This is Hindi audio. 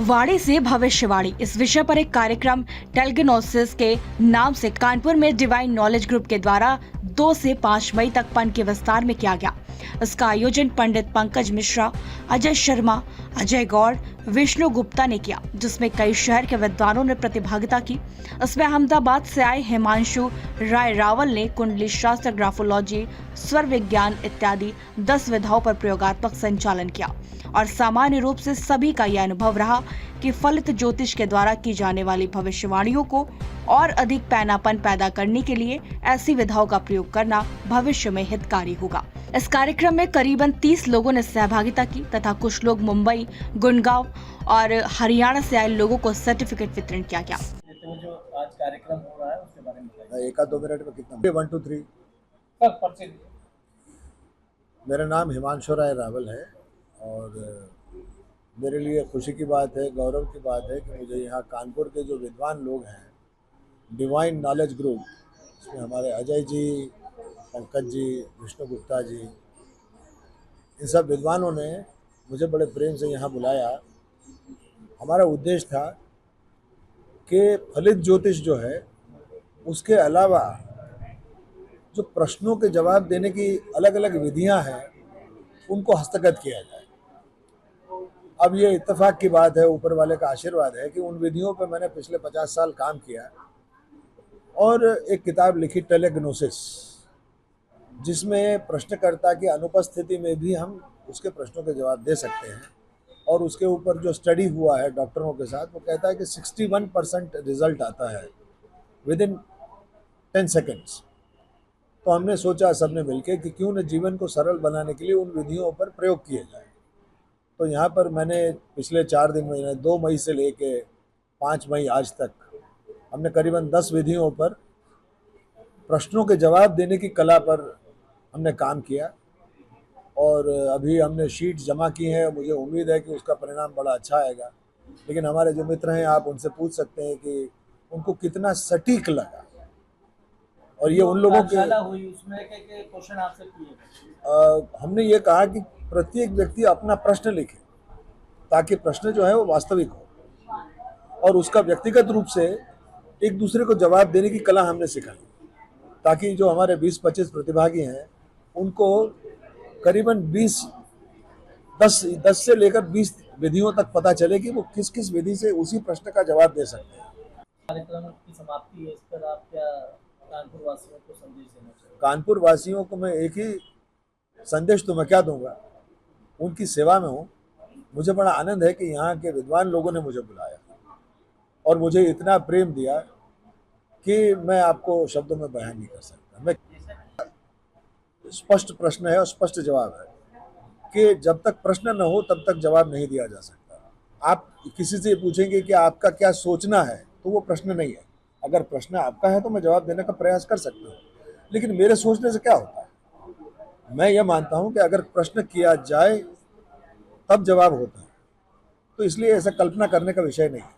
वाणी से भविष्यवाणी इस विषय पर एक कार्यक्रम टेलगिनोसिस के नाम से कानपुर में डिवाइन नॉलेज ग्रुप के द्वारा 2 से 5 मई तक पंथ के विस्तार में किया गया। इसका आयोजन पंडित पंकज मिश्रा, अजय शर्मा, अजय गौड़, विष्णु गुप्ता ने किया, जिसमें कई शहर के विद्वानों ने प्रतिभागिता की। इसमें अहमदाबाद से आए हिमांशु राय रावल ने कुंडली शास्त्र, ग्राफोलॉजी, स्वर विज्ञान इत्यादि 10 विधाओं पर प्रयोगात्मक संचालन किया और सामान्य रूप से सभी का यह अनुभव रहा कि फलित ज्योतिष के द्वारा की जाने वाली भविष्यवाणियों को और अधिक पैनापन पैदा करने के लिए ऐसी विधाओं का प्रयोग करना भविष्य में हितकारी होगा। इस कार्यक्रम में करीबन 30 लोगों ने सहभागिता की तथा कुछ लोग मुंबई, गुड़गांव और हरियाणा से आए लोगों को सर्टिफिकेट वितरण किया गया। तो जो आज कार्यक्रम हो रहा है उसके बारे में बताइए। एक आध 2 मिनट में कितना 1 2 3 सर परिचय। मेरा नाम हिमांशु राय रावल है और मेरे लिए खुशी की बात है, गौरव की बात है कि मुझे यहाँ कानपुर के जो विद्वान लोग हैं, डिवाइन नॉलेज ग्रुप, इसमें हमारे अजय जी, पंकज जी, विष्णु गुप्ता जी, इन सब विद्वानों ने मुझे बड़े प्रेम से यहाँ बुलाया। हमारा उद्देश्य था कि फलित ज्योतिष जो है उसके अलावा जो प्रश्नों के जवाब देने की अलग अलग विधियां हैं उनको हस्तगत किया जाए। अब ये इत्तेफाक की बात है, ऊपर वाले का आशीर्वाद है कि उन विधियों पर मैंने पिछले 50 साल काम किया और एक किताब लिखी टेलगिनोसिस, जिसमें प्रश्नकर्ता की अनुपस्थिति में भी हम उसके प्रश्नों के जवाब दे सकते हैं। और उसके ऊपर जो स्टडी हुआ है डॉक्टरों के साथ, वो कहता है कि 61% रिजल्ट आता है विद इन 10 सेकेंड्स। तो हमने सोचा सबने मिलकर कि क्यों न जीवन को सरल बनाने के लिए उन विधियों पर प्रयोग किए जाए। तो यहाँ पर मैंने पिछले 4 दिन महीने 2 मई से लेके 5 मई आज तक हमने करीबन 10 विधियों पर प्रश्नों के जवाब देने की कला पर हमने काम किया और अभी हमने शीट्स जमा की हैं। मुझे उम्मीद है कि उसका परिणाम बड़ा अच्छा आएगा। लेकिन हमारे जो मित्र हैं, आप उनसे पूछ सकते हैं कि उनको कितना सटीक लगा। और ये उन लोगों के हुई उसमें के क्वेश्चन आपसे किए हमने ये कहा कि प्रत्येक व्यक्ति अपना प्रश्न लिखे ताकि प्रश्न जो है वो वास्तविक हो और उसका व्यक्तिगत रूप से एक दूसरे को जवाब देने की कला हमने सिखाई, ताकि जो हमारे 20-25 प्रतिभागी हैं उनको करीबन 10 से लेकर 20 विधियों तक पता चले कि वो किस किस विधि से उसी प्रश्न का जवाब दे सकते हैं। कार्यक्रम की समाप्ति है, इस पर आप क्या कानपुर वासियों को संदेश देना चाहिए? कानपुर वासियों को मैं एक ही संदेश तो मैं क्या दूंगा, उनकी सेवा में हूँ। मुझे बड़ा आनंद है कि यहाँ के विद्वान लोगों ने मुझे बुलाया और मुझे इतना प्रेम दिया कि मैं आपको शब्दों में बयान नहीं कर सकता। मैं स्पष्ट प्रश्न है और स्पष्ट जवाब है कि जब तक प्रश्न न हो तब तक जवाब नहीं दिया जा सकता। आप किसी से पूछेंगे कि आपका क्या सोचना है, तो वो प्रश्न नहीं है। अगर प्रश्न आपका है तो मैं जवाब देने का प्रयास कर सकता हूँ, लेकिन मेरे सोचने से क्या होता है। मैं ये मानता हूँ कि अगर प्रश्न किया जाए तब जवाब होता है, तो इसलिए ऐसा कल्पना करने का विषय नहीं है।